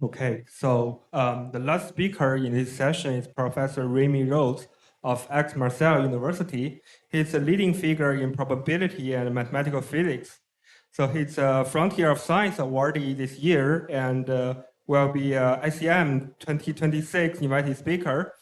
Okay, so the last speaker in this session is Professor Remy Rhodes of Aix-Marseille University. He's a leading figure in probability and mathematical physics. So he's a Frontier of Science awardee this year and will be ICM 2026 invited speaker.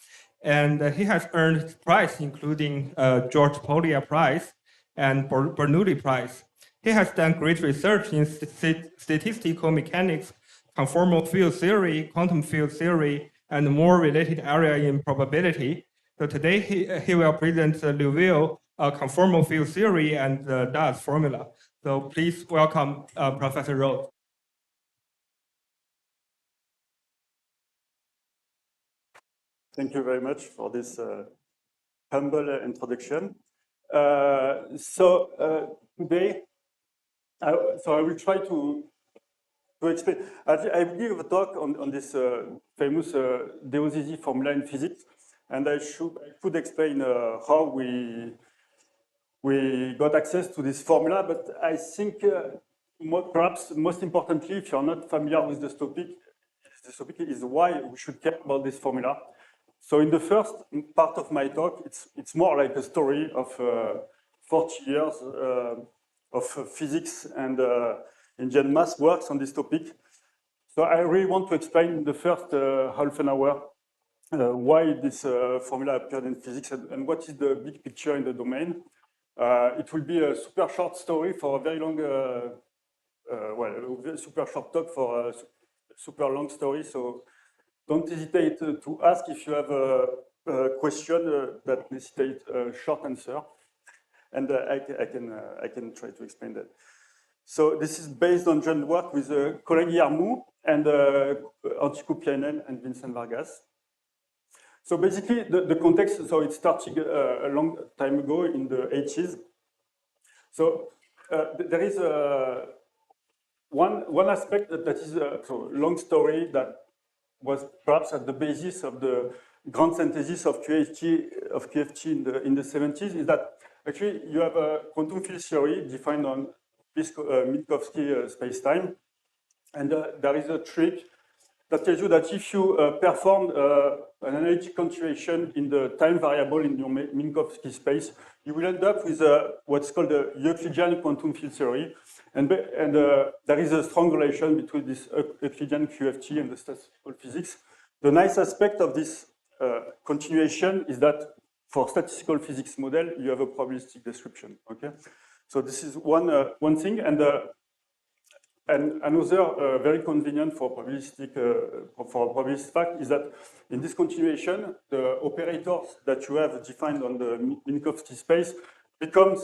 And he has earned prize including George Polya Prize and Bernoulli Prize. He has done great research in statistical mechanics, conformal field theory, quantum field theory, and more related area in probability. So today he will present the Liouville conformal field theory and the DAS formula. So please welcome Professor Rhodes. Thank you very much for this humble introduction. Today, I will try to explain. I will give a talk on this famous de Sizi formula in physics, and I could explain how we got access to this formula. But I think perhaps most importantly, if you're not familiar with this topic is why we should care about this formula. So in the first part of my talk, it's more like a story of 40 years of physics and Indian math works on this topic. So I really want to explain in the first half an hour why this formula appeared in physics and what is the big picture in the domain. It will be a super short story for a very long, a super short talk for a super long story. So don't hesitate to ask if you have a question that necessitates a short answer, and I can try to explain that. So this is based on joint work with colleague Yarmou and Antico Pianel and Vincent Vargas. So basically, the context, so it started a long time ago in the 80s. So there is one aspect that is a long story that was perhaps at the basis of the grand synthesis of QFT in the 70s, is that actually you have a quantum field theory defined on Minkowski space-time. And there is a trick that tells you that if you perform an analytic continuation in the time variable in your Minkowski space, you will end up with what's called the Euclidean quantum field theory. And there is a strong relation between this Euclidean QFT and the statistical physics. The nice aspect of this continuation is that for statistical physics model, you have a probabilistic description. Okay, so this is one thing, and another very convenient for probabilistic fact is that in this continuation, the operators that you have defined on the Minkowski space become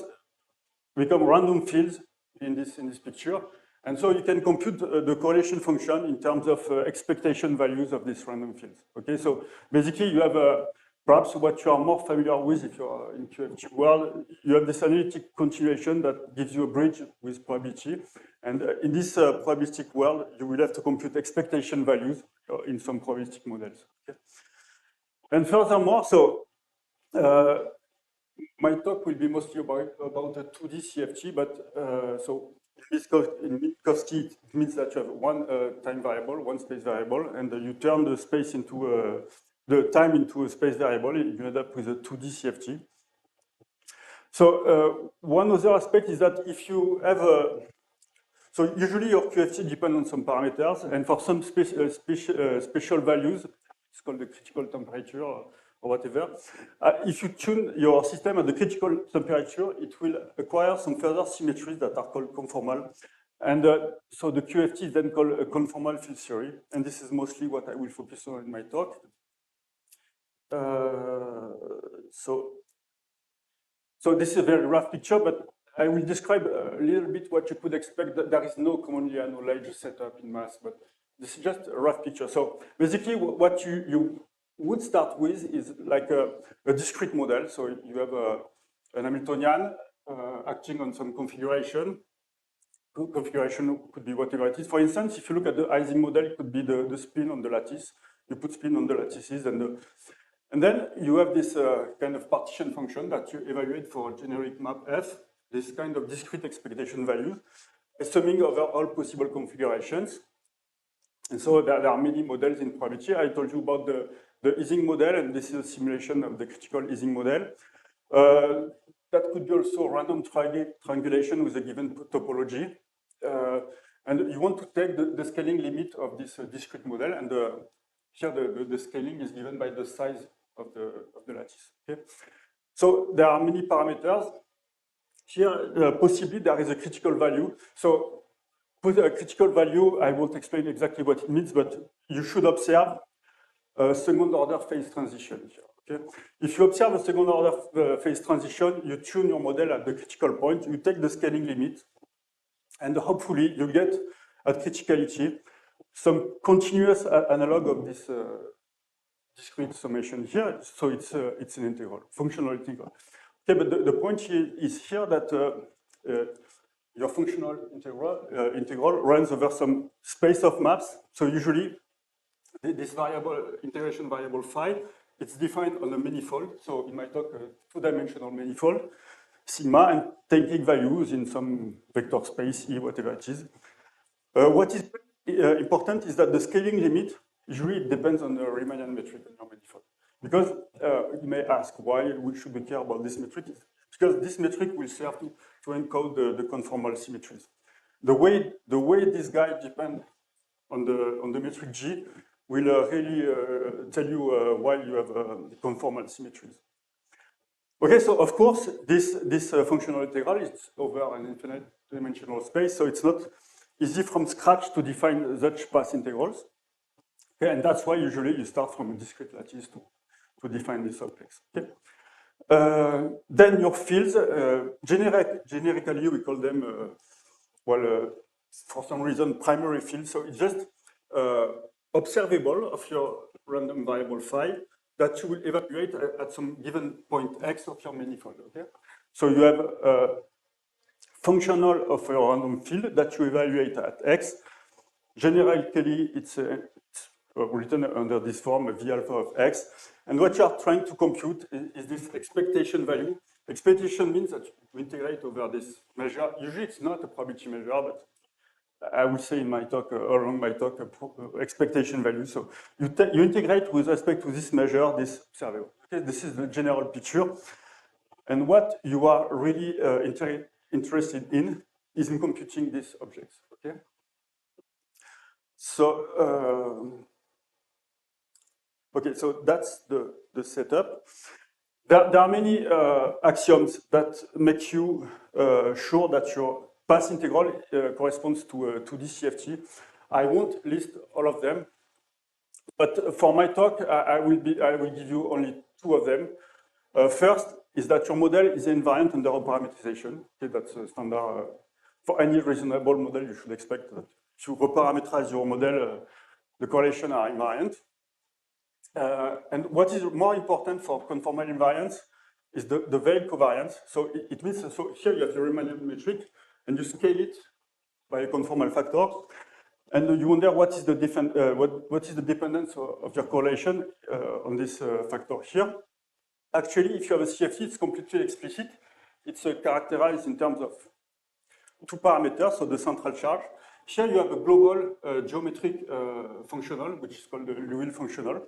random fields in this picture, and so you can compute the correlation function in terms of expectation values of these random fields. Okay, so basically you have perhaps what you are more familiar with if you are in QFT world, you have this analytic continuation that gives you a bridge with probability. And in this probabilistic world, you will have to compute expectation values in some probabilistic models. Okay? And furthermore, so my talk will be mostly about the 2D CFT, but so in Minkowski, it means that you have one time variable, one space variable, and you turn the space into the time into a space variable, you end up with a 2D CFT. So one other aspect is that if you have so usually your QFT depends on some parameters, and for some special values, it's called the critical temperature or whatever. If you tune your system at the critical temperature, it will acquire some further symmetries that are called conformal. And so the QFT is then called a conformal field theory, and this is mostly what I will focus on in my talk. So this is a very rough picture, but I will describe a little bit what you could expect. There is no commonly knowledge setup in math, but this is just a rough picture. So basically what you would start with is like a discrete model. So you have an Hamiltonian acting on some configuration. Configuration could be whatever it is. For instance, if you look at the Ising model, it could be the spin on the lattice. You put spin on the lattices, and then you have this kind of partition function that you evaluate for a generic map F, this kind of discrete expectation values, assuming over all possible configurations. And so there are many models in probability. I told you about the Ising model, and this is a simulation of the critical Ising model. That could be also random triangulation with a given topology. And you want to take the scaling limit of this discrete model, and here the scaling is given by the size of the lattice. Okay? So there are many parameters. Here, possibly there is a critical value. So with a critical value, I won't explain exactly what it means, but you should observe a second order phase transition here. Okay? If you observe a second order phase transition, you tune your model at the critical point, you take the scaling limit, and hopefully you get at criticality some continuous analog of this discrete summation here. So it's an integral, functional integral. Okay, but the point is here that your functional integral runs over some space of maps. So usually this integration variable phi, it's defined on a manifold. So in my talk, a two-dimensional manifold, sigma, and taking values in some vector space, E, whatever it is. What is important is that the scaling limit usually depends on the Riemannian metric in your manifold. Because you may ask why should we care about this metric? Because this metric will serve to encode the conformal symmetries. The way this guy depends on the metric G will really tell you why you have conformal symmetries. Okay, so of course this functional integral is over an infinite dimensional space, so it's not easy from scratch to define such path integrals. Okay, and that's why usually you start from a discrete lattice to define this objects. Okay. Then your fields, generically we call them, for some reason, primary fields. So it's just observable of your random variable phi that you will evaluate at some given point x of your manifold. Okay. So you have a functional of your random field that you evaluate at x. Generically, it's written under this form, V alpha of x. And what you are trying to compute is this expectation value. Expectation means that you integrate over this measure. Usually it's not a probability measure, but I will say in my talk, along my talk, expectation value. So you integrate with respect to this measure, this observable. Okay, this is the general picture. And what you are really interested in is in computing these objects. Okay. So, okay, so that's the setup. There are many axioms that make you sure that your path integral corresponds to a 2D CFT. I won't list all of them, but for my talk, I will give you only two of them. First is that your model is invariant under reparametrization. Okay, that's a standard for any reasonable model. You should expect that if you reparameterize your model, the correlations are invariant. And what is more important for conformal invariance is the veil covariance. So it means, so here you have the Riemannian metric, and you scale it by a conformal factor, and you wonder what is the dependence of your correlation on this factor here. Actually, if you have a CFT, it's completely explicit. It's characterized in terms of two parameters, so the central charge. Here you have a global geometric functional, which is called the Liouville functional.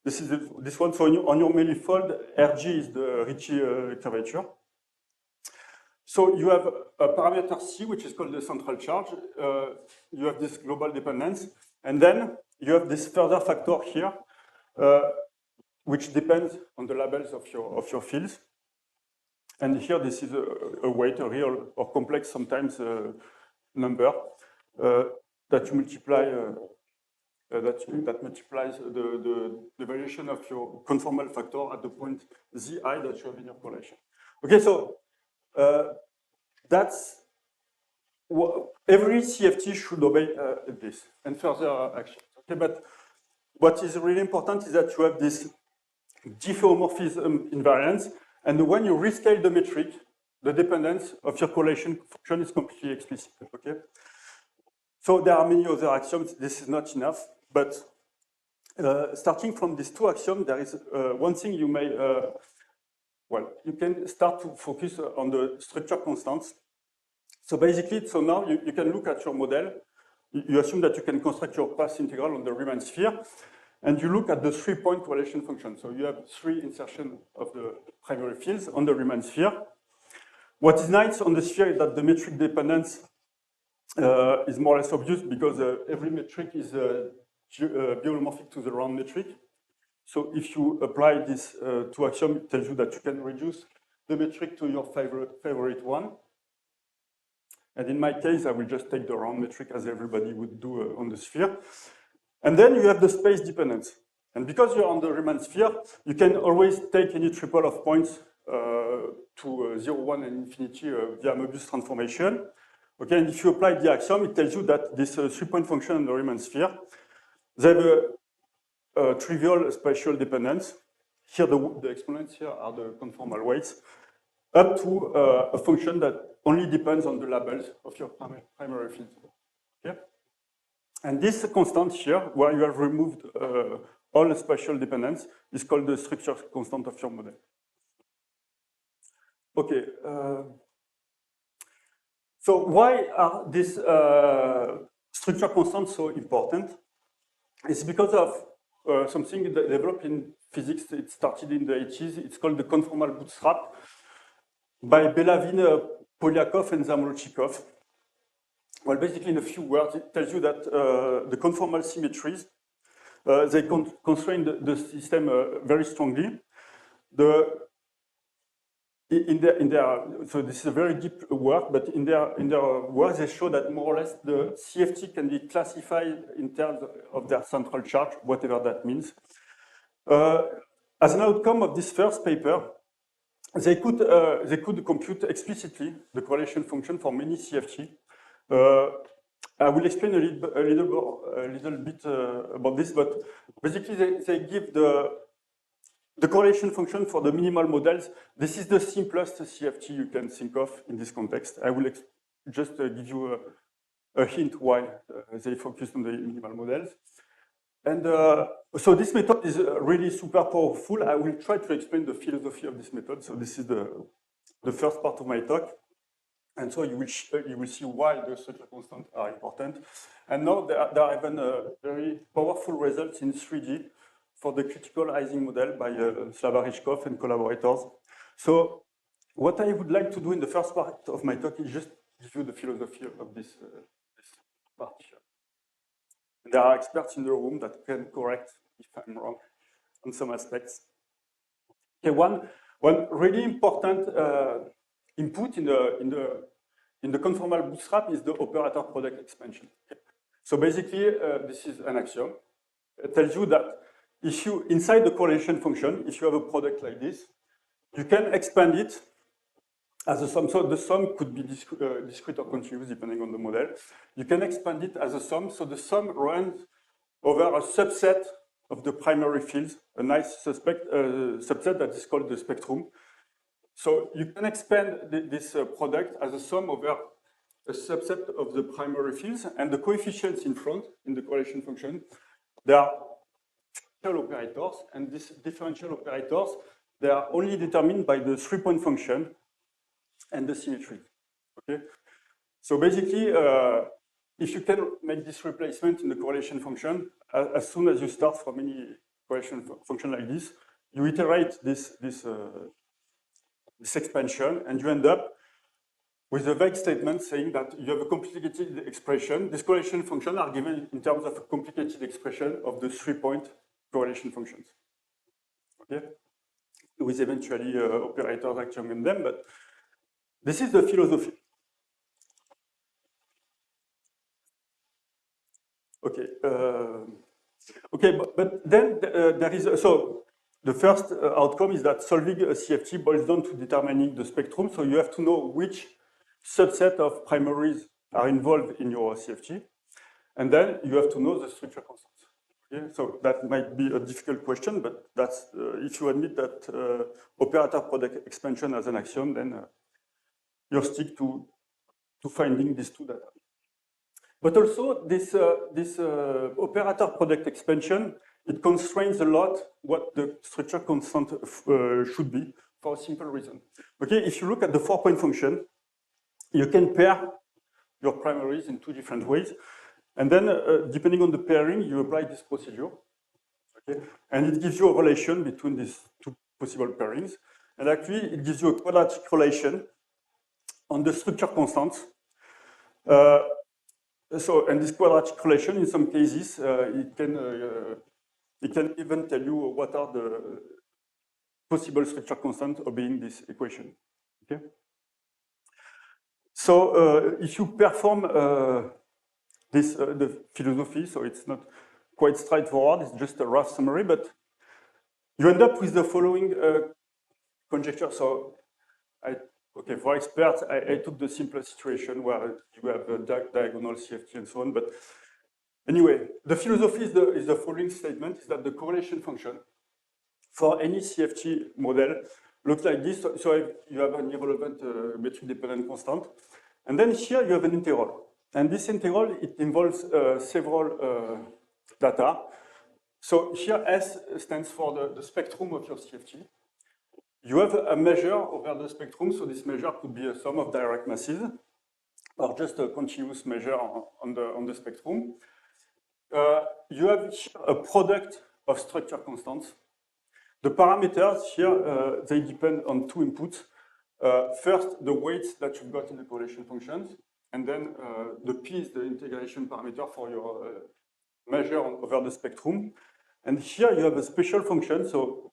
This is this one. So on your manifold, Rg is the Ricci curvature. So you have a parameter C, which is called the central charge. You have this global dependence, and then you have this further factor here, which depends on the labels of your fields. And here, this is a weight, a real or complex sometimes number that you multiply. That multiplies the variation of your conformal factor at the point Zi that you have in your correlation. Okay, so that's what every CFT should obey this and further actions. Okay, but what is really important is that you have this diffeomorphism invariance, and when you rescale the metric, the dependence of your correlation function is completely explicit. Okay. So there are many other axioms. This is not enough. But starting from these two axioms, there is one thing you may, you can start to focus on the structure constants. So basically, so now you can look at your model you assume that you can construct your path integral on the Riemann sphere, and you look at the 3-point correlation function. So you have 3 insertions of the primary fields on the Riemann sphere. What is nice on the sphere is that the metric dependence is more or less obvious because every metric is biomorphic to the round metric. So if you apply this two axioms, it tells you that you can reduce the metric to your favorite one. And in my case, I will just take the round metric as everybody would do on the sphere. And then you have the space dependence. And because you're on the Riemann sphere, you can always take any triple of points to 0, 1, and infinity via Möbius transformation. Okay, and if you apply the axiom, it tells you that this 3-point function on the Riemann sphere, they have a trivial spatial dependence. Here, the exponents here are the conformal weights, up to a function that only depends on the labels of your primary field. Okay? And this constant here, where you have removed all the spatial dependence, is called the structure constant of your model. Okay. So why are these structure constants so important? It's because of something that developed in physics. It started in the 80s. It's called the conformal bootstrap by Belavin, Polyakov, and Zamolodchikov. Well, basically, in a few words, it tells you that the conformal symmetries, they constrain the system very strongly. So this is a very deep work, but in their work, they show that more or less the CFT can be classified in terms of their central charge, whatever that means. As an outcome of this first paper, they could compute explicitly the correlation function for many CFT. I will explain a little bit about this, but basically they give the correlation function for the minimal models. This is the simplest CFT you can think of in this context. I will just give you a hint why they focus on the minimal models. And so this method is really super powerful. I will try to explain the philosophy of this method. So this is the first part of my talk. And so you will see why the structure constants are important. And now there are even very powerful results in 3D for the critical Ising model by Slava Ryzhkov and collaborators. So what I would like to do in the first part of my talk is just give you the philosophy of this part here. And there are experts in the room that can correct if I'm wrong on some aspects. Okay, one really important input in the conformal bootstrap is the operator product expansion. So basically, this is an axiom. It tells you that if you, inside the correlation function, if you have a product like this, you can expand it as a sum. So the sum could be discrete or continuous depending on the model. You can expand it as a sum. So the sum runs over a subset of the primary fields, a nice subset that is called the spectrum. So you can expand this product as a sum over a subset of the primary fields, and the coefficients in front in the correlation function, they are differential operators, and these differential operators, they are only determined by the 3-point function and the symmetry. Okay, so basically, if you can make this replacement in the correlation function, as soon as you start from any correlation function like this, you iterate this expansion, and you end up with a vague statement saying that you have a complicated expression. These correlation functions are given in terms of a complicated expression of the 3-point correlation functions. Okay, with eventually operators acting on them, but this is the philosophy. Okay, but then there is so the first outcome is that solving a CFT boils down to determining the spectrum. So you have to know which subset of primaries are involved in your CFT, and then you have to know the structure constants. Okay? So that might be a difficult question, but that's if you admit that operator product expansion as an axiom, then you stick to finding these two data. But also this operator product expansion, it constrains a lot what the structure constant should be for a simple reason. Okay, if you look at the 4-point function, you can pair your primaries in 2 different ways. And then, depending on the pairing, you apply this procedure. Okay? And it gives you a relation between these two possible pairings. And actually, it gives you a quadratic relation on the structure constants. And this quadratic relation, in some cases, it can even tell you what are the possible structure constants obeying this equation. Okay? So if you perform the philosophy, so it's not quite straightforward, it's just a rough summary, but you end up with the following conjecture. So, for experts, I took the simplest situation where you have a diagonal CFT and so on, but anyway, the philosophy is the following statement, is that the correlation function for any CFT model looks like this. So you have an irrelevant metric-dependent constant. And then here you have an integral. And this integral, it involves several data. So here S stands for the spectrum of your CFT. You have a measure over the spectrum. So this measure could be a sum of direct masses or just a continuous measure on the spectrum. You have a product of structure constants. The parameters here, they depend on two inputs. First, the weights that you've got in the correlation functions, and then the P is the integration parameter for your measure over the spectrum. And here you have a special function, so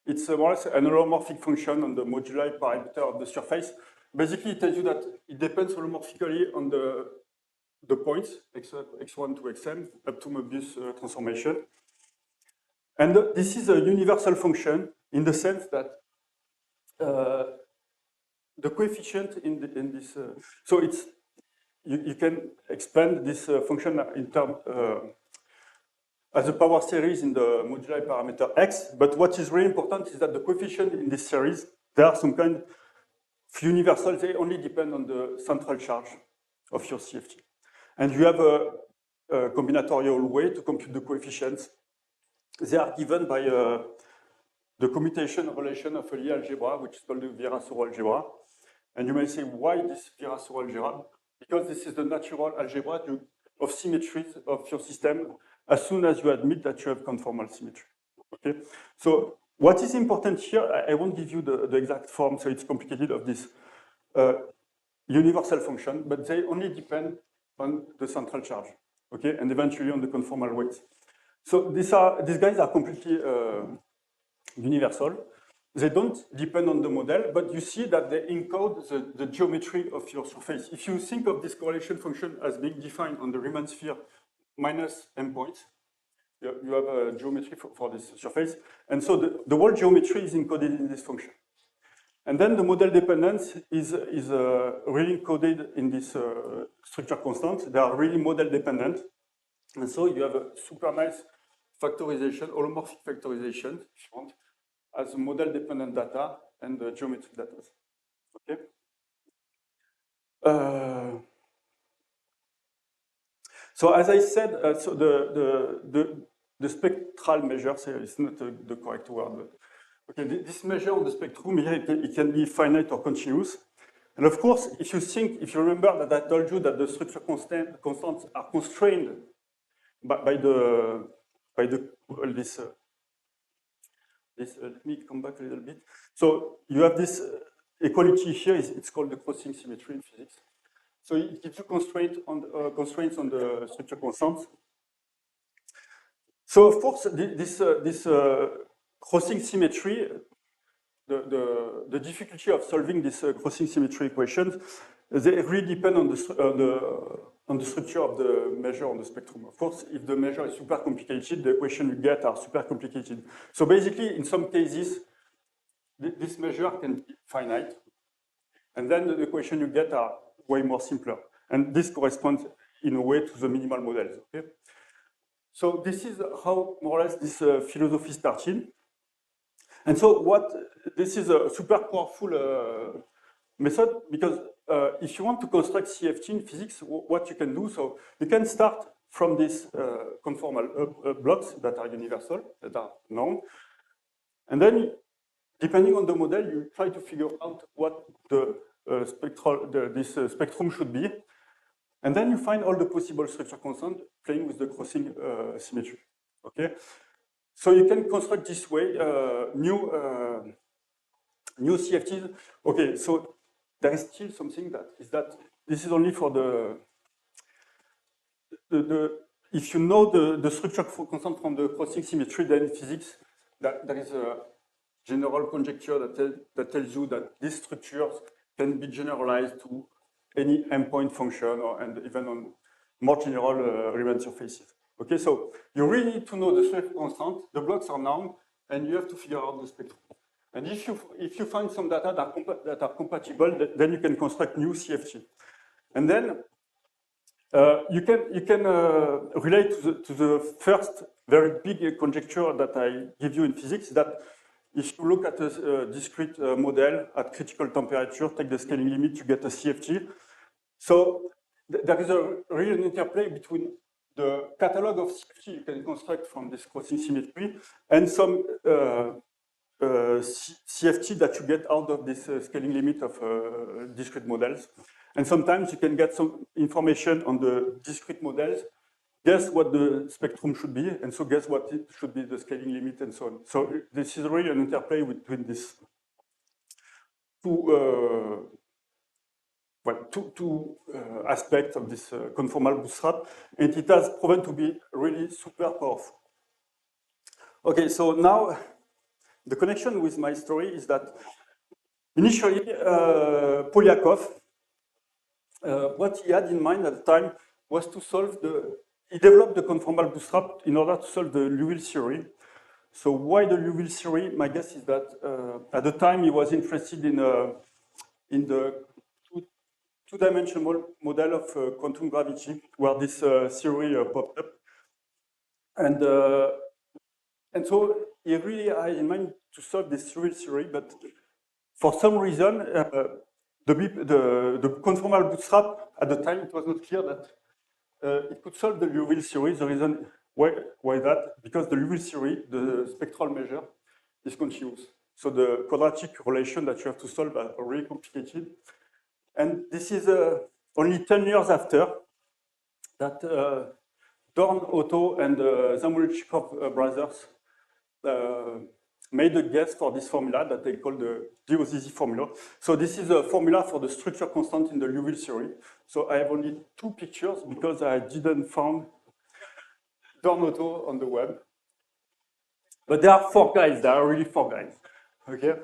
it's more or less an holomorphic function on the moduli parameter of the surface. Basically, it tells you that it depends holomorphically on the points, x1 to xn, up to Möbius transformation. And this is a universal function in the sense that the coefficient in this, so it's, you can expand this function in terms as a power series in the moduli parameter x, but what is really important is that the coefficient in this series, there are some kind of universal, they only depend on the central charge of your CFT. And you have a combinatorial way to compute the coefficients. They are given by the commutation relation of a Lie algebra, which is called the Virasoro algebra. And you may say, why this Virasoro algebra? Because this is the natural algebra of symmetries of your system as soon as you admit that you have conformal symmetry. Okay? So what is important here, I won't give you the exact form, so it's complicated, of this universal function, but they only depend on the central charge, okay, and eventually on the conformal weights. So these guys are completely universal. They don't depend on the model, but you see that they encode the geometry of your surface. If you think of this correlation function as being defined on the Riemann sphere minus m points, you have a geometry for this surface. And so the whole geometry is encoded in this function. And then the model dependence is really encoded in this structure constant. They are really model dependent. And so you have a super nice factorization, holomorphic factorization, if you want, as model dependent data and the geometric data. Okay? So as I said, so the spectral measure, it's not the correct word, but okay, this measure on the spectrum here, it can be finite or continuous. And of course, if you remember that I told you that the structure constants are constrained by this, let me come back a little bit. So you have this equality here, it's called the crossing symmetry in physics. So it gives you constraints on the structure constants. So of course, this crossing symmetry, the difficulty of solving this crossing symmetry equations, they really depend on the structure of the measure on the spectrum. Of course, if the measure is super complicated, the equations you get are super complicated. So basically, in some cases, this measure can be finite, and then the equations you get are way more simpler. And this corresponds, in a way, to the minimal models. Okay? So this is how, more or less, this philosophy started. And so this is a super powerful method, because if you want to construct CFT in physics, what you can do, so you can start from these conformal blocks that are universal, that are known. And then, depending on the model, you try to figure out what this spectrum should be. And then you find all the possible structure constants playing with the crossing symmetry. Okay, so you can construct this way new CFTs. Okay, so there is still something that this is only for if you know the structure constant from the crossing symmetry, then in physics that there is a general conjecture that tells you that these structures can be generalized to any endpoint function and even on more general Riemann surfaces. Okay, so you really need to know the structure constant, the blocks are known, and you have to figure out the spectrum. And if you find some data that are compatible, then you can construct new CFT. And then you can relate to the first very big conjecture that I give you in physics, that if you look at a discrete model at critical temperature, take the scaling limit, you get a CFT. So there is a real interplay between the catalog of CFT you can construct from this crossing symmetry and some CFT that you get out of this scaling limit of discrete models. And sometimes you can get some information on the discrete models, guess what the spectrum should be, and so guess what it should be the scaling limit, and so on. So this is really an interplay between these two aspects of this conformal bootstrap, and it has proven to be really super powerful. Okay, so now the connection with my story is that initially Polyakov, what he had in mind at the time was to solve he developed the conformal bootstrap in order to solve the Liouville theory. So why the Liouville theory? My guess is that at the time he was interested in the two-dimensional model of quantum gravity, where this theory popped up. And so he really had in mind to solve this Liouville theory, but for some reason, the conformal bootstrap, at the time, it was not clear that it could solve the Liouville theory. The reason why that? Because the Liouville theory, the spectral measure, is continuous. So the quadratic relation that you have to solve are really complicated. And this is only 10 years after that Dorn, Otto, and Zamolodchikov brothers made a guess for this formula that they call the Diószysy formula. So this is a formula for the structure constant in the Liouville theory. So I have only 2 pictures because I didn't find Dorn, Otto on the web. But there are 4 guys, there are really 4 guys, okay?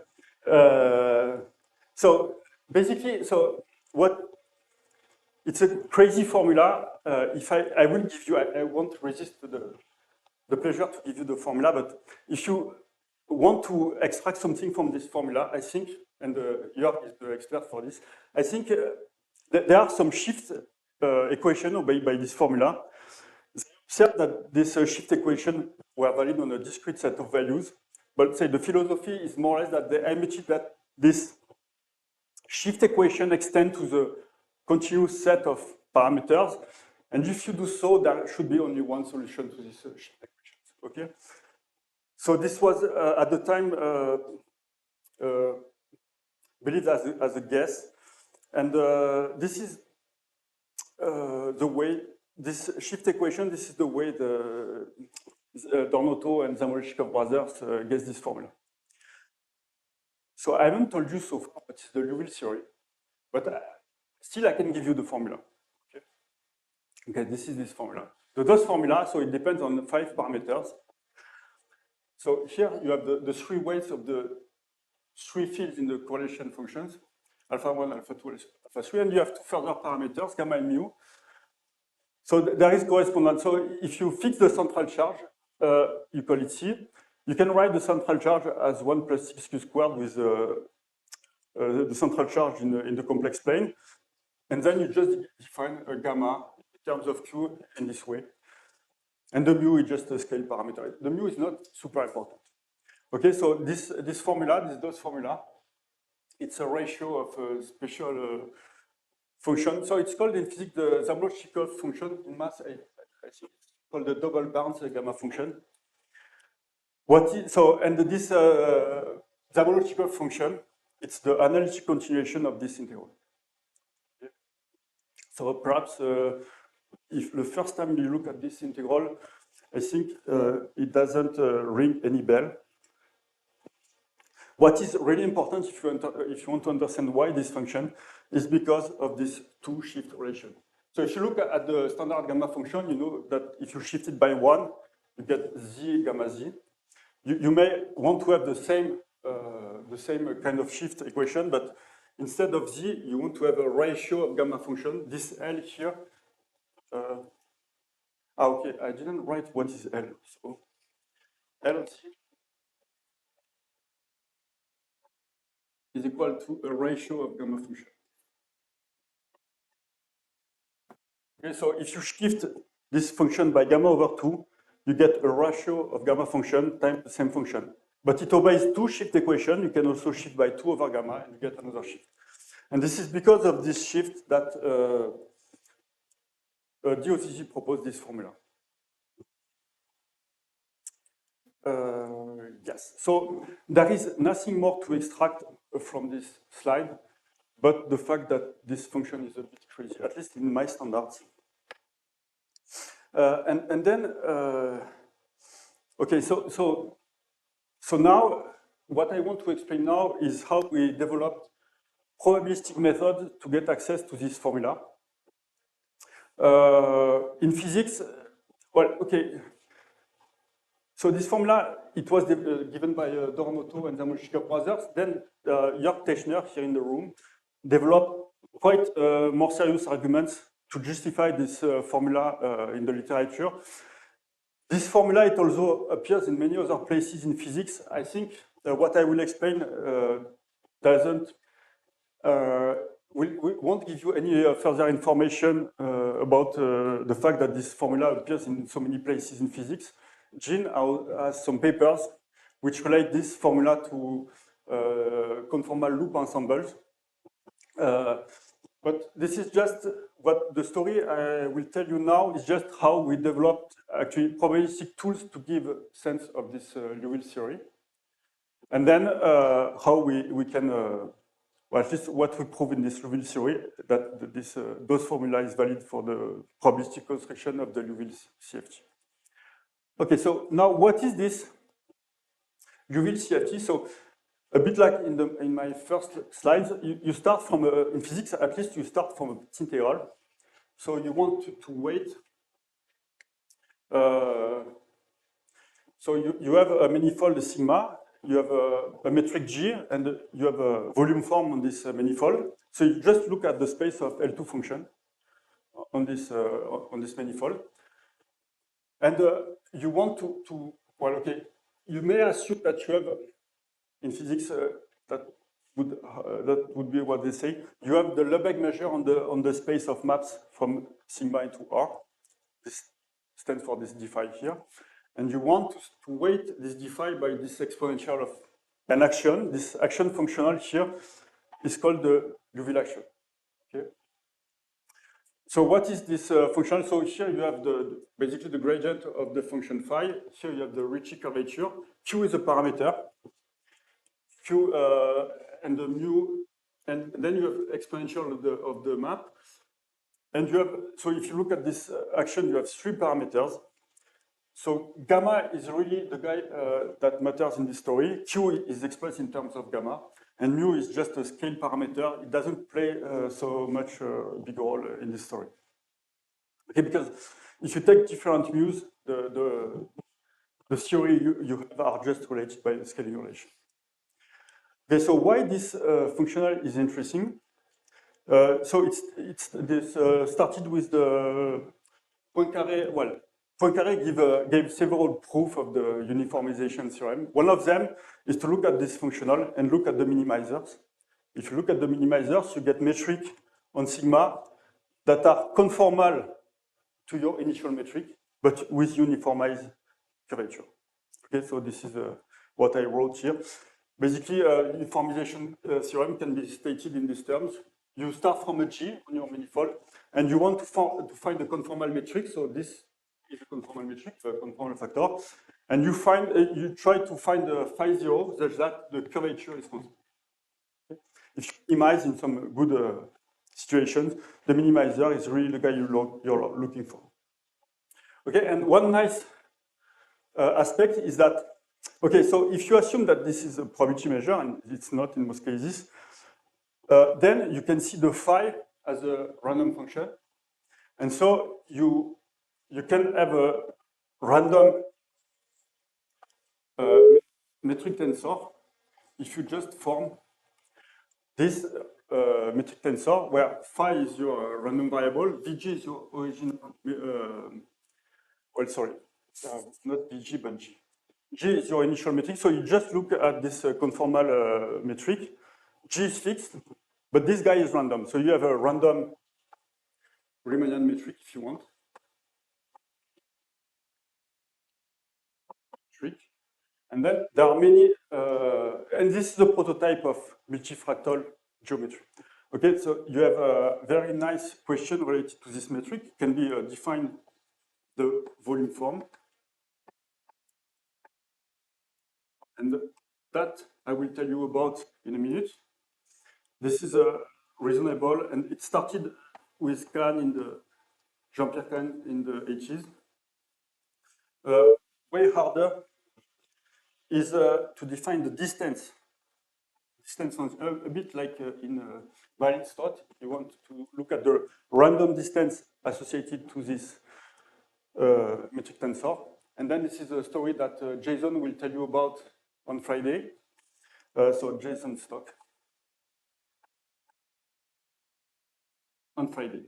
So basically, it's a crazy formula. If I will give you, I won't resist the pleasure to give you the formula, but if you want to extract something from this formula, I think, and Jörg is the expert for this, I think there are some shift equations obeyed by this formula. Except that this shift equation were valid on a discrete set of values, but say the philosophy is more or less that they admitted that this shift equation extends to the continuous set of parameters, and if you do so, there should be only one solution to this shift equation. Okay, so this was at the time believed as a guess, and this is the way. This shift equation, this is the way the Dorn, Otto and Zamolodchikov brothers guess this formula. So I haven't told you so far what is the Liouville theory, but still I can give you the formula. Okay, this is this formula. The DOS formula, so it depends on 5 parameters. So here you have the 3 weights of the 3 fields in the correlation functions, alpha 1, alpha 2, alpha 3, and you have 2 further parameters, gamma and mu. So there is correspondence. So if you fix the central charge, you call it C. You can write the central charge as 1 plus 6q squared with the central charge in the complex plane. And then you just define a gamma in terms of q in this way. And the mu is just a scale parameter. The mu is not super important. Okay, so this formula, this DOS formula, it's a ratio of a special function. So it's called in physics the Zamolodchikov function. In math, I think it's called the double bounds gamma function. And this Zamolodchikov function, it's the analytic continuation of this integral. Okay. So perhaps if the first time you look at this integral, I think it doesn't ring any bell. What is really important if you want to understand why this function is because of this two-shift relation. So if you look at the standard gamma function, you know that if you shift it by 1, you get z gamma z. You may want to have the same kind of shift equation, but instead of z, you want to have a ratio of gamma function. This L here. Okay, I didn't write what is L. So L is equal to a ratio of gamma function. Okay, so if you shift this function by gamma over 2, you get a ratio of gamma function times the same function. But it obeys two shift equation. You can also shift by 2 over gamma and you get another shift. And this is because of this shift that DOCG proposed this formula. Yes, so there is nothing more to extract from this slide, but the fact that this function is a bit crazy, at least in my standards. And then, okay, so now what I want to explain now is how we developed probabilistic method to get access to this formula. In physics, well, okay. So this formula, it was given by Doromoto and Zamoshika brothers. Then Jörg Techner, here in the room, developed quite more serious arguments to justify this formula in the literature. This formula, it also appears in many other places in physics. I think what I will explain won't give you any further information about the fact that this formula appears in so many places in physics. Jean has some papers which relate this formula to conformal loop ensembles. But this is just what the story I will tell you now is just how we developed actually probabilistic tools to give sense of this Liouville theory. And then how we can, well, at least what we prove in this Liouville theory, that those formula is valid for the probabilistic construction of the Liouville CFT. Okay, so now what is this Liouville CFT? So a bit like in my first slides, you start from, in physics at least, you start from a bit integral. So you want to wait. So you have a manifold sigma, you have a metric G, and you have a volume form on this manifold. So you just look at the space of L2 function on this manifold. And you want to, well, okay, you may assume that you have, in physics, that would be what they say. You have the Lebesgue measure on the space of maps from sigma into R. This stands for this d phi here. And you want to weight this d phi by this exponential of an action. This action functional here is called the Liouville action. Okay. So what is this function? So here you have basically the gradient of the function phi. Here you have the Ricci curvature. Q is a parameter. Q and the mu, and then you have exponential of the map. And you have, so if you look at this action, you have 3 parameters. So gamma is really the guy that matters in this story. Q is expressed in terms of gamma. And mu is just a scale parameter. It doesn't play so much big role in this story. Okay, because if you take different mu's, the theory you have are just related by the scaling relation. Okay, so why this functional is interesting? So this started with the Poincaré. Well, Poincaré gave several proof of the uniformization theorem. One of them is to look at this functional and look at the minimizers. If you look at the minimizers, you get metric on sigma that are conformal to your initial metric, but with uniformized curvature. Okay, so this is what I wrote here. Basically, uniformization theorem can be stated in these terms. You start from a G on your manifold, and you want to find a conformal metric. So this is a conformal metric, a conformal factor, and you try to find a phi 0 such that the curvature is constant. Okay? If you minimize in some good situations, the minimizer is really the guy you're looking for. Okay, and one nice aspect is that, okay, so if you assume that this is a probability measure, and it's not in most cases, then you can see the phi as a random function. And so you can have a random metric tensor if you just form this metric tensor where phi is your random variable, Vg is your origin, well, sorry, not Vg, but G. G is your initial metric, so you just look at this conformal metric. G is fixed, but this guy is random. So you have a random Riemannian metric if you want. And then there are many, and this is the prototype of multifractal geometry. Okay, so you have a very nice question related to this metric. It can be define the volume form. And that I will tell you about in a minute. This is reasonable, and it started with Kahn in the Jean-Pierre Kahn in the 80s. Way harder is to define the distance. Distance on, a bit like in Valin's thought. You want to look at the random distance associated to this metric tensor. And then this is a story that Jason will tell you about on Friday. So Jason Stock. On Friday.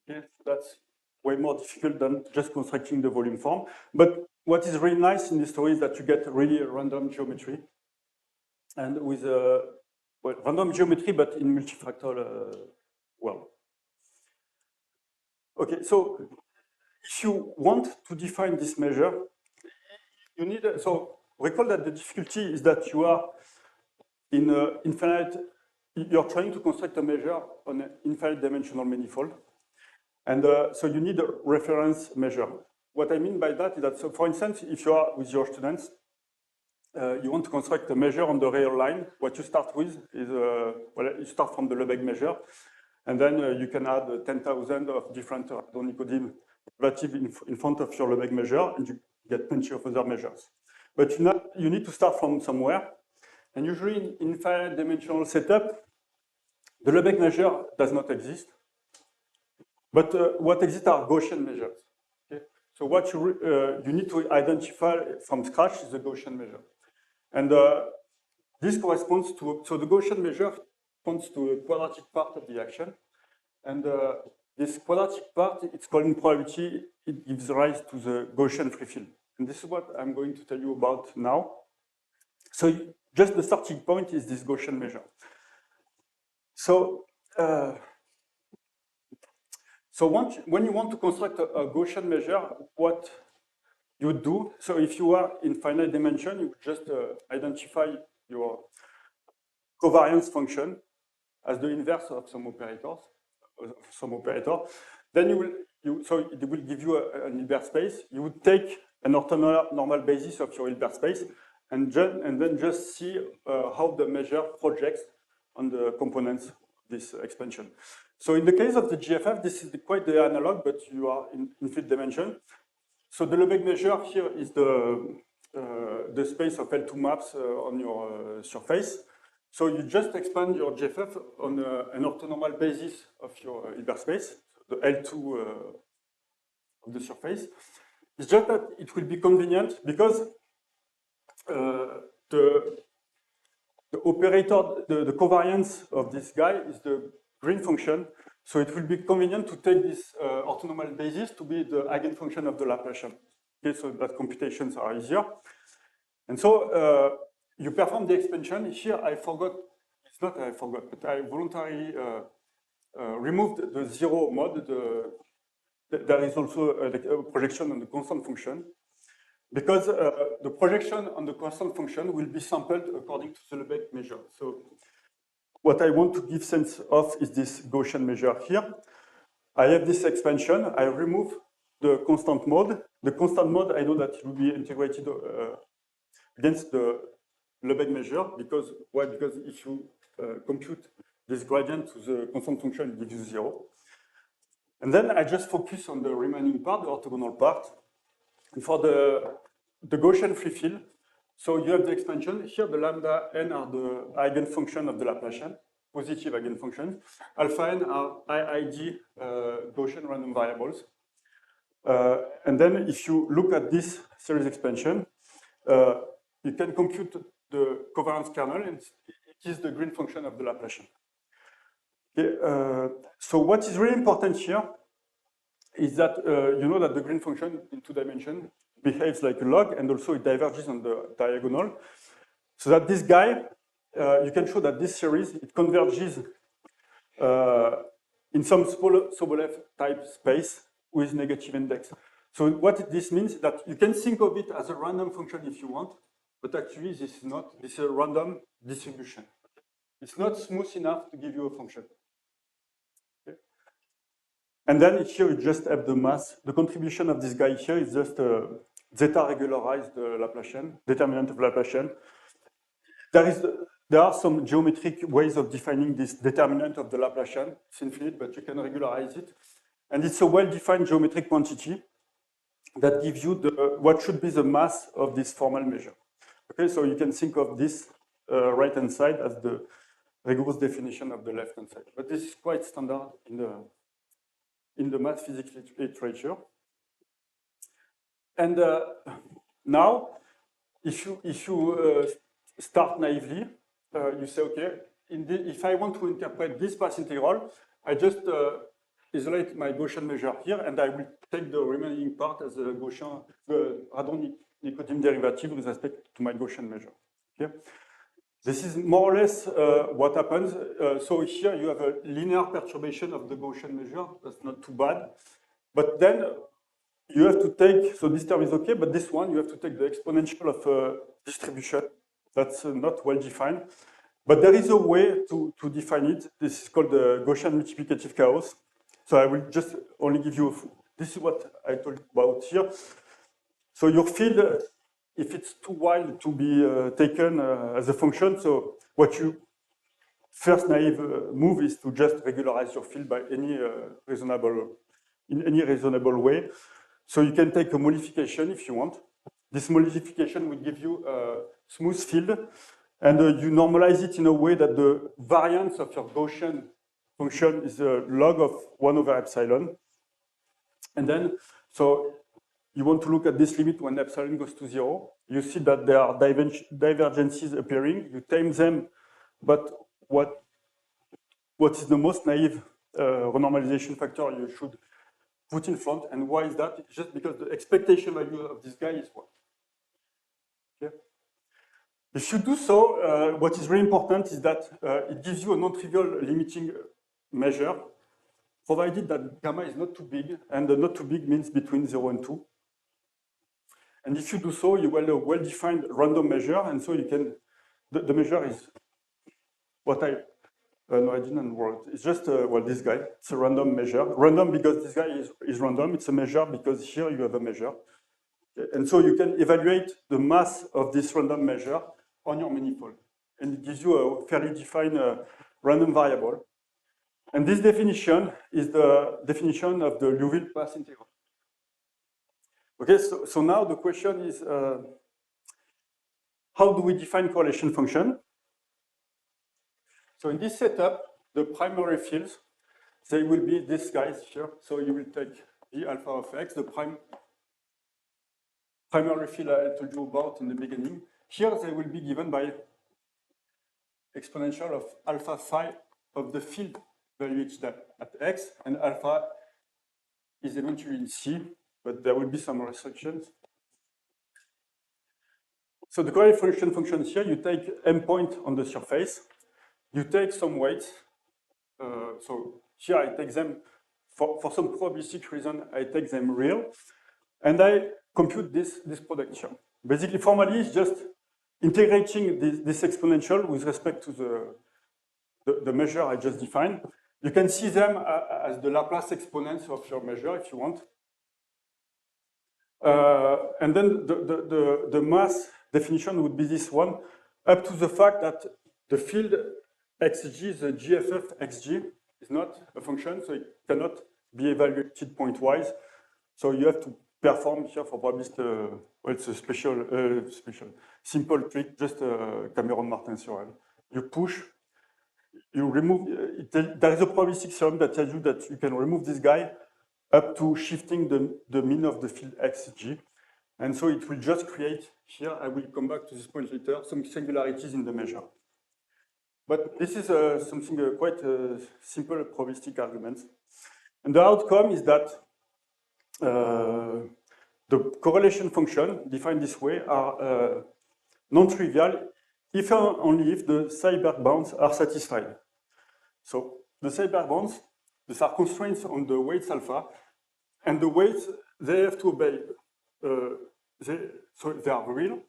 Okay, so that's way more difficult than just constructing the volume form. But what is really nice in this story is that you get really a random geometry. And with well, random geometry, but in multifractal world. Okay, so if you want to define this measure, you need, so recall that the difficulty is that you are in infinite, you're trying to construct a measure on an infinite dimensional manifold. And so you need a reference measure. What I mean by that is that, so for instance, if you are with your students, you want to construct a measure on the real line. What you start with is, well, you start from the Lebesgue measure, and then you can add 10,000 of different Nicodim derivative in front of your Lebesgue measure, and you get plenty of other measures. But you need to start from somewhere, and usually in infinite dimensional setup, the Lebesgue measure does not exist. But what exists are Gaussian measures. Okay? So what you need to identify from scratch is the Gaussian measure. And this corresponds to, so the Gaussian measure corresponds to a quadratic part of the action. And this quadratic part, it's called in probability, it gives rise to the Gaussian free field. And this is what I'm going to tell you about now. So just the starting point is this Gaussian measure. So, when you want to construct a Gaussian measure, what you do, so if you are in finite dimension, you just identify your covariance function as the inverse of some operator. Then so it will give you an Hilbert space. You would take an orthonormal basis of your Hilbert space and then just see how the measure projects on the components of this expansion. So in the case of the GFF, this is quite the analog, but you are in infinite dimension. So the Lebesgue measure here is the space of L2 maps on your surface. So you just expand your GFF on an orthonormal basis of your Hilbert space, the L2 of the surface. It's just that it will be convenient because the operator, the covariance of this guy is the green function. So it will be convenient to take this orthonormal basis to be the eigenfunction of the Laplacian. Okay, so that computations are easier. And so you perform the expansion. Here I forgot, it's not I forgot, but I voluntarily removed the zero mode. There is also a projection on the constant function. Because the projection on the constant function will be sampled according to the Lebesgue measure. So what I want to give sense of is this Gaussian measure here. I have this expansion. I remove the constant mode. The constant mode, I know that it will be integrated against the Lebesgue measure. Because why? Because if you compute this gradient to the constant function, it gives you 0. And then I just focus on the remaining part, the orthogonal part. And for the Gaussian free field, so you have the expansion. Here, the lambda n are the eigenfunction of the Laplacian, positive eigenfunctions. Alpha n are IID Gaussian random variables. And then if you look at this series expansion, you can compute the covariance kernel, and it is the green function of the Laplacian. Okay, so what is really important here is that you know that the green function in 2 dimensions behaves like a log, and also it diverges on the diagonal. So that this guy, you can show that this series, it converges in some Sobolev type space with negative index. So what this means is that you can think of it as a random function if you want, but actually this is not. This is a random distribution. It's not smooth enough to give you a function. Okay. And then here you just have the mass. The contribution of this guy here is just zeta regularized Laplacian, determinant of Laplacian. There are some geometric ways of defining this determinant of the Laplacian. It's infinite, but you can regularize it. And it's a well-defined geometric quantity that gives you what should be the mass of this formal measure. Okay, so you can think of this right-hand side as the rigorous definition of the left-hand side. But this is quite standard in the math physics literature. And now, if you start naively, you say, okay, if I want to interpret this path integral, I just isolate my Gaussian measure here, and I will take the remaining part as a Gaussian Radon-Nikodym derivative with respect to my Gaussian measure. Okay? This is more or less what happens. So here you have a linear perturbation of the Gaussian measure. That's not too bad. But then you have to take, so this term is okay, but this one, you have to take the exponential of distribution. That's not well defined. But there is a way to define it. This is called the Gaussian multiplicative chaos. So I will just only give you, this is what I told about here. So your field, if it's too wild to be taken as a function, so what you first naive move is to just regularize your field by in any reasonable way. So you can take a modification if you want. This modification will give you a smooth field, and you normalize it in a way that the variance of your Gaussian function is a log of 1 over epsilon. And then, so you want to look at this limit when epsilon goes to 0. You see that there are divergences appearing. You tame them, but what is the most naive renormalization factor you should put in front? And why is that? It's just because the expectation value of this guy is 1. Okay? If you do so, what is really important is that it gives you a non-trivial limiting measure, provided that gamma is not too big, and not too big means between 0 and 2. And if you do so, you will have a well-defined random measure, and so you can, the measure is what no, I didn't write. It's just, well, this guy, it's a random measure. Random because this guy is random, it's a measure because here you have a measure. And so you can evaluate the mass of this random measure on your manifold. And it gives you a fairly defined random variable. And this definition is the definition of the Liouville path integral. Okay, so now the question is, how do we define correlation function? So in this setup, the primary fields, they will be these guys here. So you will take V alpha of x, the primary field I told you about in the beginning. Here they will be given by exponential of alpha phi of the field valued at x, and alpha is eventually in C, but there will be some restrictions. So the correlation function here, you take m point on the surface, you take some weights. So here I take them, for some probabilistic reason, I take them real, and I compute this product here. Basically, formally, it's just integrating this exponential with respect to the measure I just defined. You can see them as the Laplace exponents of your measure if you want. And then the mass definition would be this one, up to the fact that the field xg, the GFF xg is not a function, so it cannot be evaluated pointwise. So you have to perform here for probabilist, well, it's a simple trick, just Cameron-Martin theorem. You push, you remove, there is a probabilistic theorem that tells you that you can remove this guy up to shifting the mean of the field xg. And so it will just create, here, I will come back to this point later, some singularities in the measure. But this is something quite simple probabilistic argument. And the outcome is that the correlation function defined this way are non-trivial if and only if the Seiberg bounds are satisfied. So the Seiberg bounds, these are constraints on the weights alpha, and the weights, they have to obey, so they are real.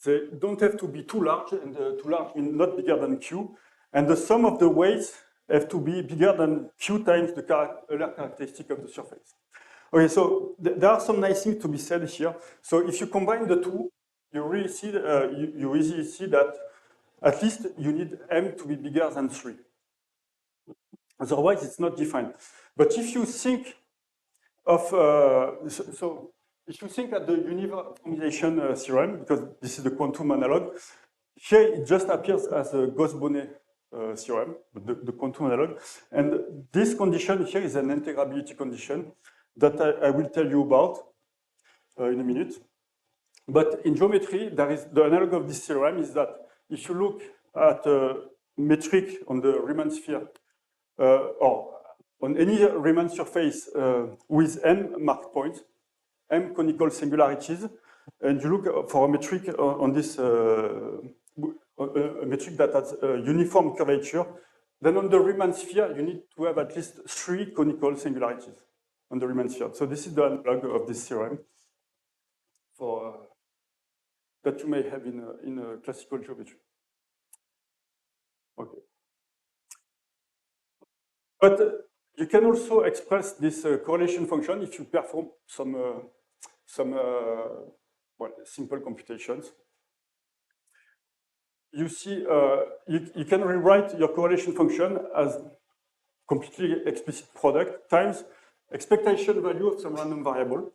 They don't have to be too large, and too large means not bigger than Q. And the sum of the weights have to be bigger than Q times the Euler characteristic of the surface. Okay, so there are some nice things to be said here. So if you combine the two, you really see, you easily see that at least you need M to be bigger than 3. Otherwise, it's not defined. But if you think of, so if you think at the uniformization theorem, because this is the quantum analog, here it just appears as a Gauss-Bonnet theorem, the quantum analog. And this condition here is an integrability condition that I will tell you about in a minute. But in geometry, there is the analog of this theorem is that if you look at a metric on the Riemann sphere, or on any Riemann surface with n marked points, m conical singularities, and you look for a metric on this a metric that has a uniform curvature, then on the Riemann sphere, you need to have at least 3 conical singularities on the Riemann sphere. So this is the analog of this theorem for that you may have in classical geometry. Okay. But you can also express this correlation function if you perform some well, simple computations. You see, you can rewrite your correlation function as completely explicit product times expectation value of some random variable.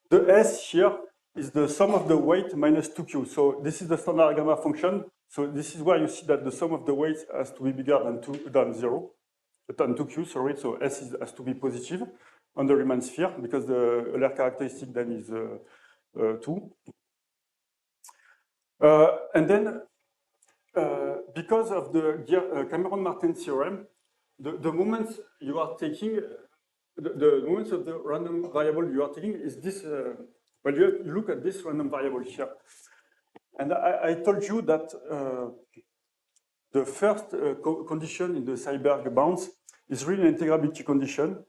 The S here is the sum of the weight minus 2q. So this is the standard gamma function. So this is where you see that the sum of the weights has to be bigger than 2q, sorry. So S has to be positive on the Riemann sphere because the Euler characteristic then is 2. And then because of the Cameron-Martin theorem, the moments you are taking, the moments of the random variable you are taking is this, well, you look at this random variable here. And I told you that the first condition in the Seiberg bounds is really an integrability condition.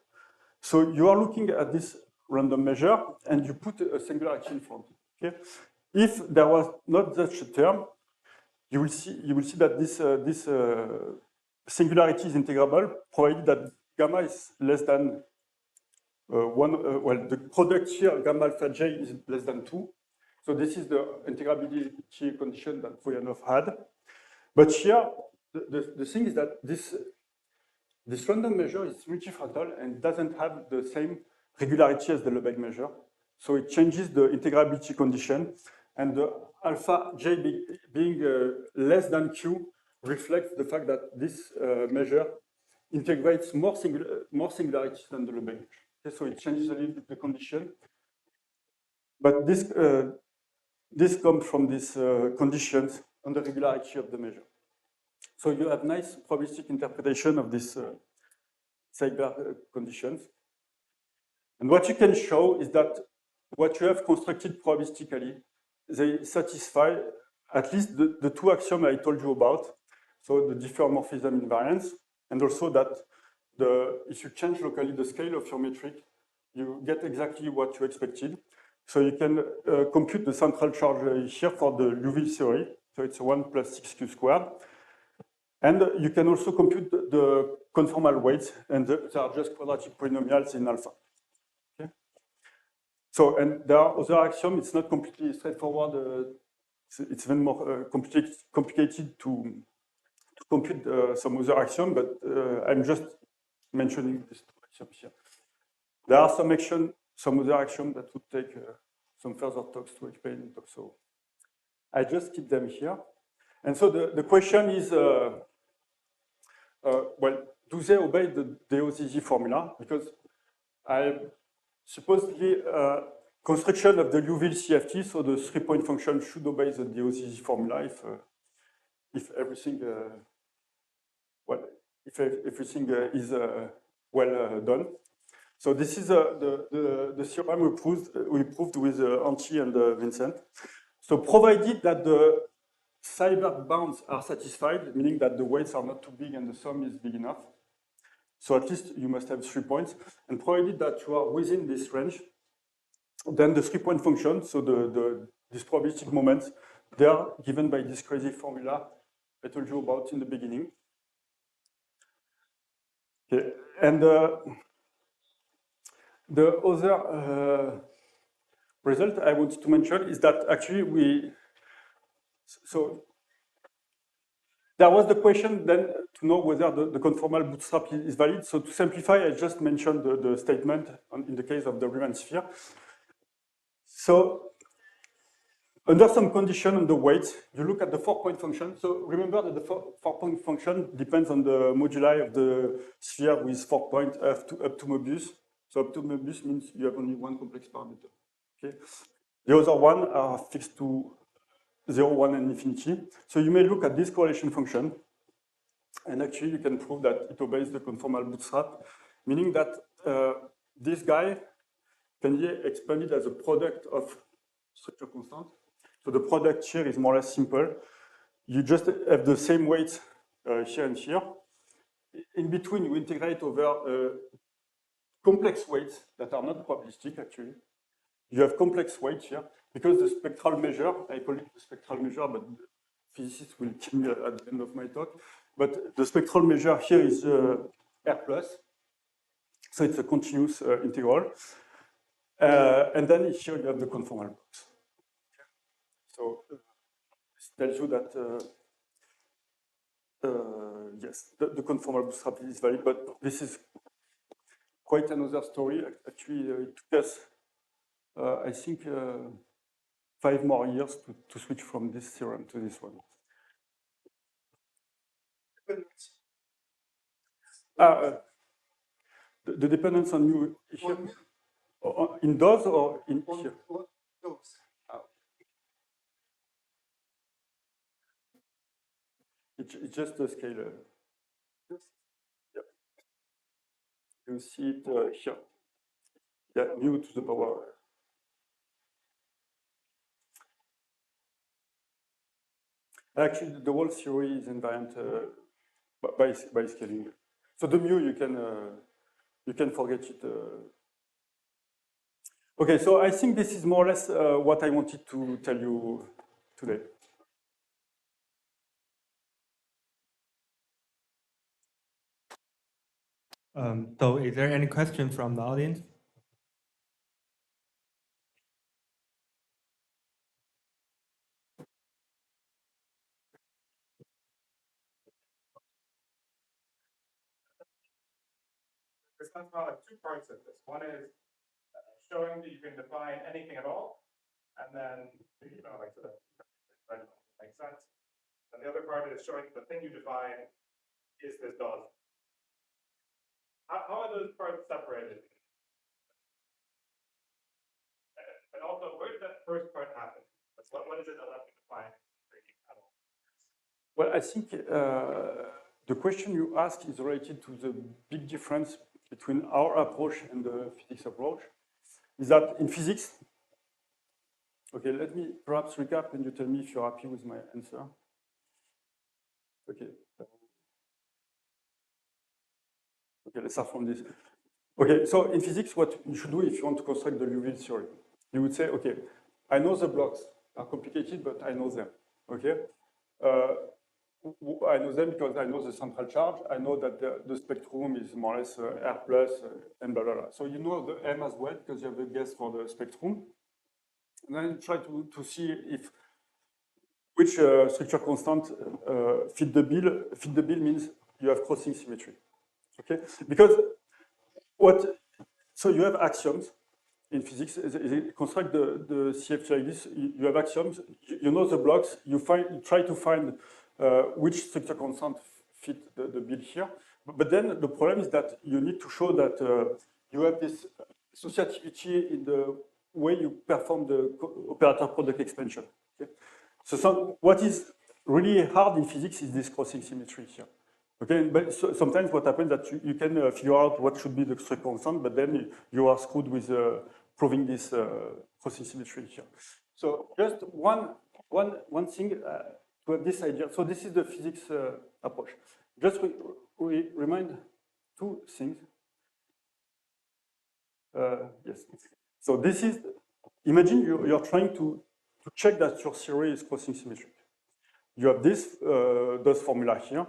So you are looking at this random measure and you put a singularity in front. Okay? If there was not such a term, you will see that this singularity is integrable, provided that gamma is less than 1. Well, the product here, gamma alpha j, is less than 2. So this is the integrability condition that Voyanov had. But here, the thing is that this random measure is multifractal and doesn't have the same regularity as the Lebesgue measure. So it changes the integrability condition, and the alpha j being less than q reflects the fact that this measure integrates more singularities than the Lebesgue. Okay, so it changes a little bit the condition. But this comes from these conditions on the regularity of the measure. So you have nice probabilistic interpretation of these Seiberg conditions. And what you can show is that what you have constructed probabilistically, they satisfy at least the 2 axioms I told you about. So the diffeomorphism invariance, and also that if you change locally the scale of your metric, you get exactly what you expected. So you can compute the central charge here for the Liouville theory. So it's 1 plus 6q squared. And you can also compute the conformal weights, and they are just quadratic polynomials in alpha. Okay? So, and there are other axioms. It's not completely straightforward. It's even more complicated to compute some other axiom, but I'm just mentioning this axiom here. There are some other axioms that would take some further talks to explain it. So I just keep them here. And so the question is, well, do they obey the DOCG formula? Because I supposedly construction of the Liouville CFT, so the 3-point function should obey the DOCG formula if everything if everything is well done. So this is the theorem we proved with Antti and Vincent. So provided that the Seibert bounds are satisfied, meaning that the weights are not too big and the sum is big enough. So at least you must have 3 points. And provided that you are within this range, then the 3-point function, so these probabilistic moments, they are given by this crazy formula I told you about in the beginning. Okay. And the other result I want to mention is that actually so there was the question then to know whether the conformal bootstrap is valid. So to simplify, I just mentioned the statement in the case of the Riemann sphere. So under some condition on the weight, you look at the 4-point function. So remember that the 4-point function depends on the moduli of the sphere with 4 points up to Möbius. So up to Möbius means you have only one complex parameter. Okay. The other one are fixed to 0, 1, and infinity. So you may look at this correlation function, and actually you can prove that it obeys the conformal bootstrap, meaning that this guy can be expanded as a product of structure constant. So the product here is more or less simple. You just have the same weights here and here. In between, you integrate over complex weights that are not probabilistic, actually. You have complex weights here, because the spectral measure, I call it the spectral measure, but physicists will kill me at the end of my talk. But the spectral measure here is R plus. So it's a continuous integral. And then here you have the conformal box. So this tells you that, yes, the conformal bootstrap is valid, but this is quite another story. Actually, it took us, I think, 5 more years to switch from this theorem to this one. The dependence on mu here, in those or in here? Those. It's just a scalar. Yeah. You see it here. Yeah, mu to the power. Actually, the whole theory is invariant by scaling. So the mu you can forget it. Okay, so I think this is more or less what I wanted to tell you today. So is there any question from the audience? There's somehow like 2 parts of this. One is showing that you can define anything at all, and then, like the makes sense. And the other part is showing the thing you define is this dot. How are those parts separated? And also, where did that first part happen? What is it that left you define? Well, I think the question you ask is related to the big difference between our approach and the physics approach. Is that in physics? Okay, let me perhaps recap and you tell me if you're happy with my answer. Okay. Okay, let's start from this. Okay, so in physics, what you should do if you want to construct the Liouville theory, you would say, okay, I know the blocks are complicated, but I know them. Okay. I know them because I know the central charge. I know that the spectrum is more or less R plus and blah, blah, blah. So you know the M as well because you have the guess for the spectrum. And then try to see if which structure constant fit the bill. Fit the bill means you have crossing symmetry. Okay, because so you have axioms in physics. They construct the CFT like this. You have axioms. You know the blocks. You try to find which structure constant fit the bill here. But then the problem is that you need to show that you have this associativity in the way you perform the operator product expansion. Okay? So what is really hard in physics is this crossing symmetry here. Okay, but sometimes what happens that you can figure out what should be the structure constant, but then you are screwed with proving this crossing symmetry here. So just one thing to have this idea. So this is the physics approach. Just remind two things. Yes. So this is, imagine you're trying to check that your theory is crossing symmetric. You have those formula here.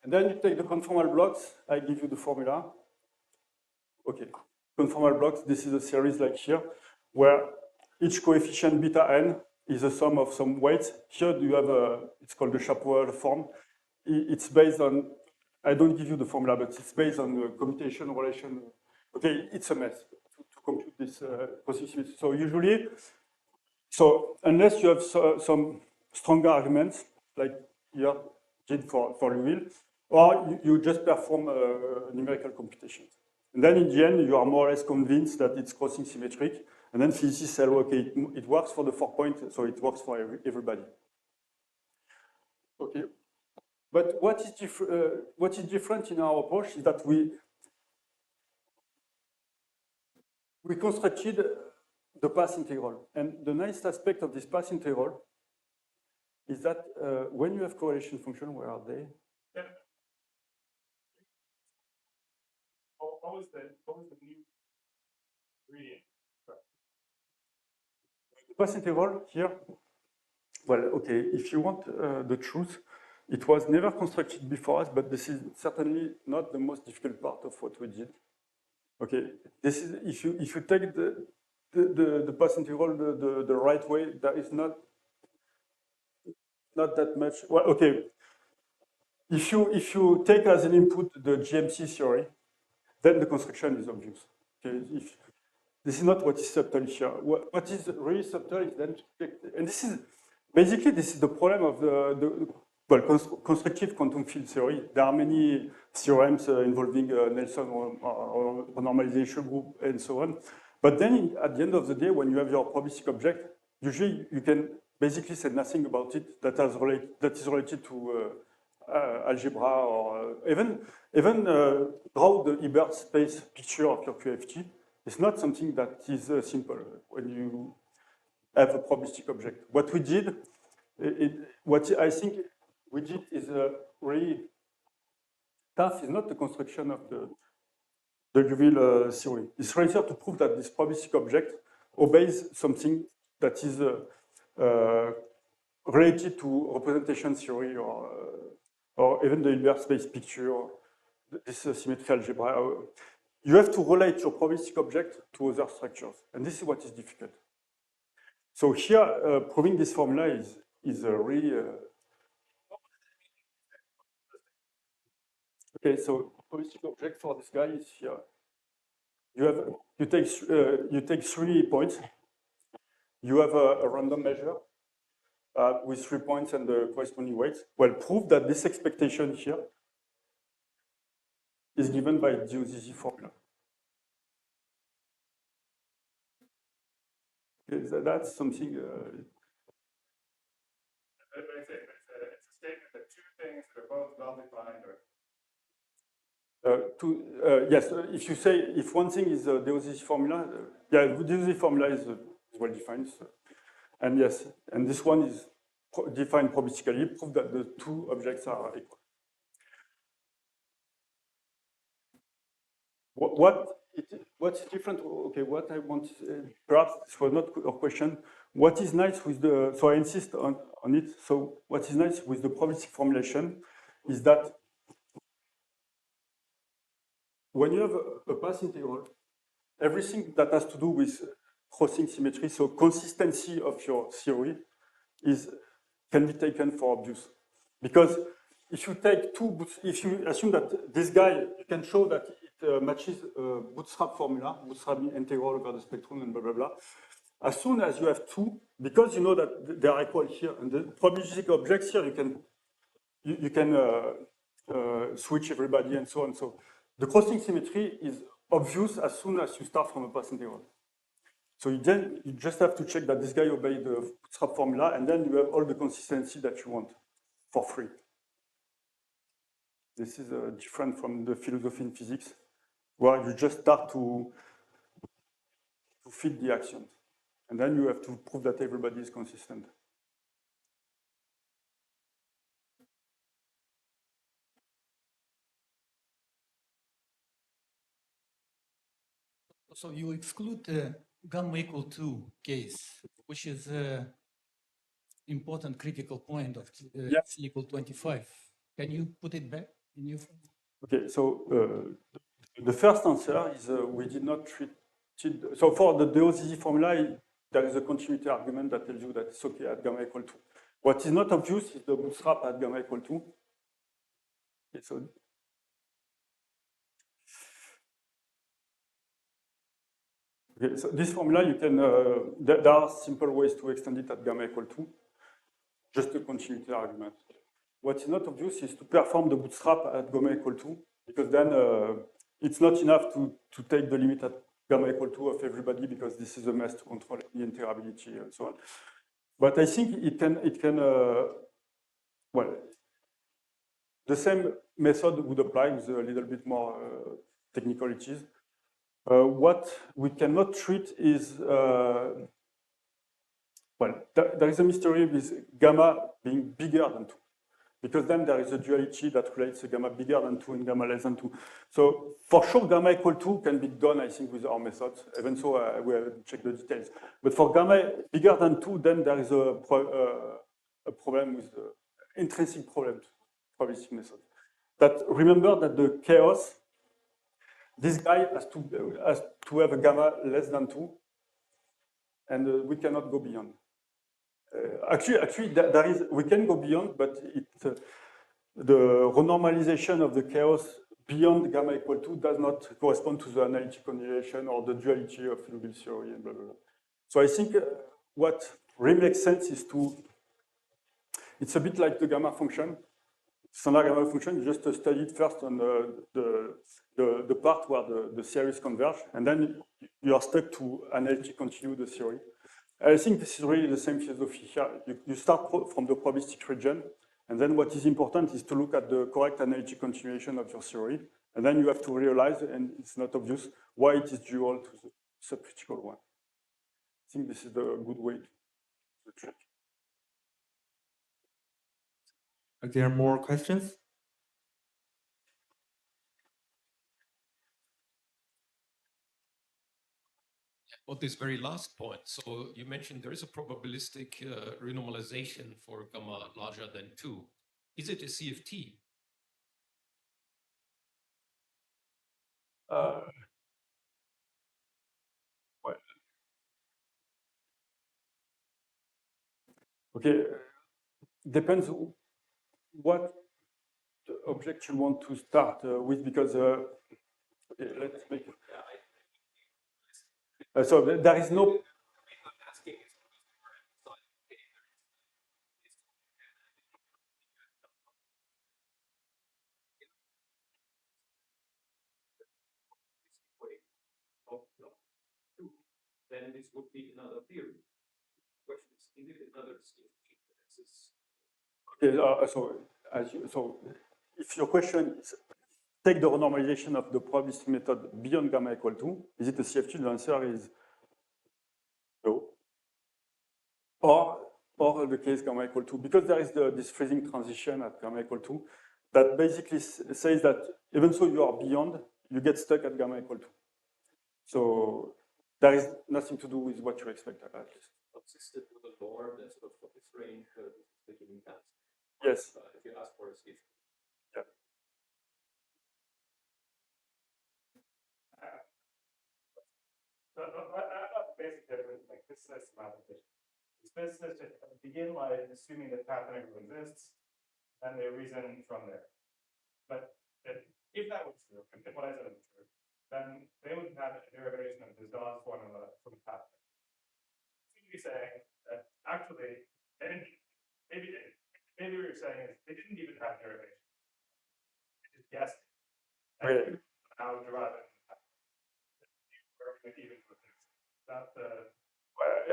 And then you take the conformal blocks. I give you the formula. Okay. Conformal blocks, this is a series like here, where each coefficient beta n is a sum of some weights. Here you have it's called the Shapiro form. It's based on, I don't give you the formula, but it's based on the commutation relation. Okay, it's a mess to compute this crossing symmetry. So usually, unless you have some stronger arguments, like here did for Liouville, or you just perform numerical computations. And then in the end, you are more or less convinced that it's crossing symmetric. And then physicists say, okay, it works for the 4 point, so it works for everybody. Okay. But what is different in our approach is that we constructed the path integral. And the nice aspect of this path integral is that when you have correlation function, where are they? Yeah. What was the new ingredient? The path integral here, well, okay, if you want the truth, it was never constructed before us, but this is certainly not the most difficult part of what we did. Okay, this is if you take the path integral the right way, there is not that much. Well, okay, if you take as an input the GMC theory, then the construction is obvious. Okay, this is not what is subtle here. What is really subtle is then, and this is basically the problem of constructive quantum field theory. There are many theorems involving Nelson or normalization group and so on. But then at the end of the day, when you have your probabilistic object, usually you can basically say nothing about it that is related to algebra or even draw the Hilbert space picture of your QFT. It's not something that is simple when you have a probabilistic object. What we did, what I think we did is really tough. Is not the construction of the Liouville theory. It's rather to prove that this probabilistic object obeys something that is related to representation theory or even the Hilbert space picture, this symmetric algebra. You have to relate your probabilistic object to other structures, and this is what is difficult. So here, proving this formula is really okay. So probabilistic object for this guy is here. You take 3 points. You have a random measure with 3 points and the corresponding weights. Well, prove that this expectation here is given by Diozisi formula. Okay, that's something. It's a statement that two things that are both well-defined yes, if you say if one thing is the Diozisi formula, yeah, the Diozisi formula is well defined, so, and yes, and this one is defined probabilistically, prove that the two objects are equal. What's different? Okay, what I want, perhaps this was not a question. What is nice with so I insist on it. So what is nice with the probabilistic formulation is that when you have a path integral, everything that has to do with crossing symmetry, so consistency of your theory, can be taken for obvious. Because if you take if you assume that this guy, you can show that it matches a bootstrap formula, bootstrap integral over the spectrum and blah, blah, blah. As soon as you have two, because you know that they are equal here, and the probabilistic objects here, you can switch everybody and so on. So the crossing symmetry is obvious as soon as you start from a path integral. So you just have to check that this guy obeys the bootstrap formula, and then you have all the consistency that you want for free. This is different from the philosophy in physics, where you just start to fit the actions. And then you have to prove that everybody is consistent. So you exclude the gamma equal 2 case, which is an important critical point of Yeah. C equal 25. Can you put it back in your form? Okay, so the first answer is we did not treat it. So for the DOCZ formula, there is a continuity argument that tells you that it's okay at gamma equal 2. What is not obvious is the bootstrap at gamma equal 2. Okay, so okay, so this formula, you can, there are simple ways to extend it at gamma equal 2, just a continuity argument. What is not obvious is to perform the bootstrap at gamma equal 2, because then it's not enough to take the limit at gamma equal 2 of everybody, because this is a mess to control the integrability and so on. But I think it can well, the same method would apply with a little bit more technicalities. What we cannot treat is, well, there is a mystery with gamma being bigger than 2, because then there is a duality that relates a gamma bigger than 2 and gamma less than 2. So for sure, gamma equal 2 can be done, I think, with our methods. Even so, we haven't checked the details. But for gamma bigger than 2, then there is a problem with the intrinsic problem to probabilistic method. That remember that the chaos, this guy has to have a gamma less than 2, and we cannot go beyond. Actually, there is, we can go beyond, but the renormalization of the chaos beyond gamma equal 2 does not correspond to the analytic conjugation or the duality of Liouville theory and blah, blah, blah. So I think what really makes sense is it's a bit like the gamma function. Standard gamma function, you just study it first on the part where the series converge, and then you are stuck to analytic continue the theory. I think this is really the same philosophy here. You start from the probabilistic region, and then what is important is to look at the correct analytic continuation of your theory, and then you have to realize, and it's not obvious, why it is dual to the subcritical one. I think this is the good way to check. Are there more questions? On this very last point, so you mentioned there is a probabilistic renormalization for gamma larger than 2. Is it a CFT? Well, okay, depends what object you want to start with, because okay, let's make so there is no. Then this would be another theory. The question is it another CFT? Okay, so if your question is take the renormalization of the probabilistic method beyond gamma equal 2, is it a CFT? The answer is no. Or the case gamma equal 2, because there is this freezing transition at gamma equal 2 that basically says that even though you are beyond, you get stuck at gamma equal 2. So there is nothing to do with what you expect, at least. Consistent with the law that sort of this range is taking that. Yes. If you ask for a CFT. Yeah. Basic difference, like this is mathematician. Physicists just begin by assuming that path integral exists, and they reason from there. But if that was true, if what I said is true, then they would have a derivation of this Dawes formula from path. Seem to be saying that actually they didn't. Maybe what you're saying is they didn't even have derivation. They just guessed. Okay. How derive it. Even with this. That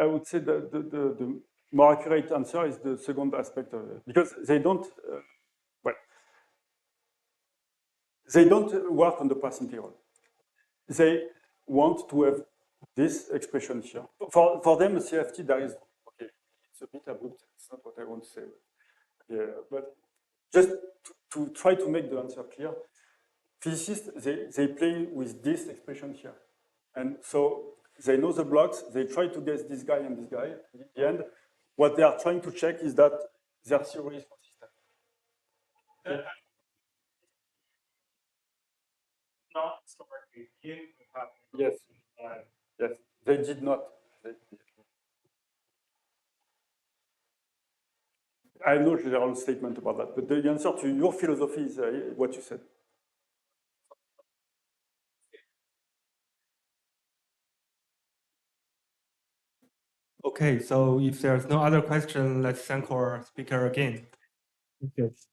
I would say that the more accurate answer is the second aspect of it, because they don't, they don't work on the path integral. They want to have this expression here. For them, CFT, there is, okay, it's a bit abrupt, it's not what I want to say. Yeah, but just to try to make the answer clear, physicists, they play with this expression here. And so they know the blocks, they try to guess this guy and this guy. In the end, what they are trying to check is that their theory is consistent. not historically begin with path Yes, integral. yes, they did not. I have no general statement about that, but the answer to your philosophy is what you said. Okay, so if there's no other question, let's thank our speaker again. Yes.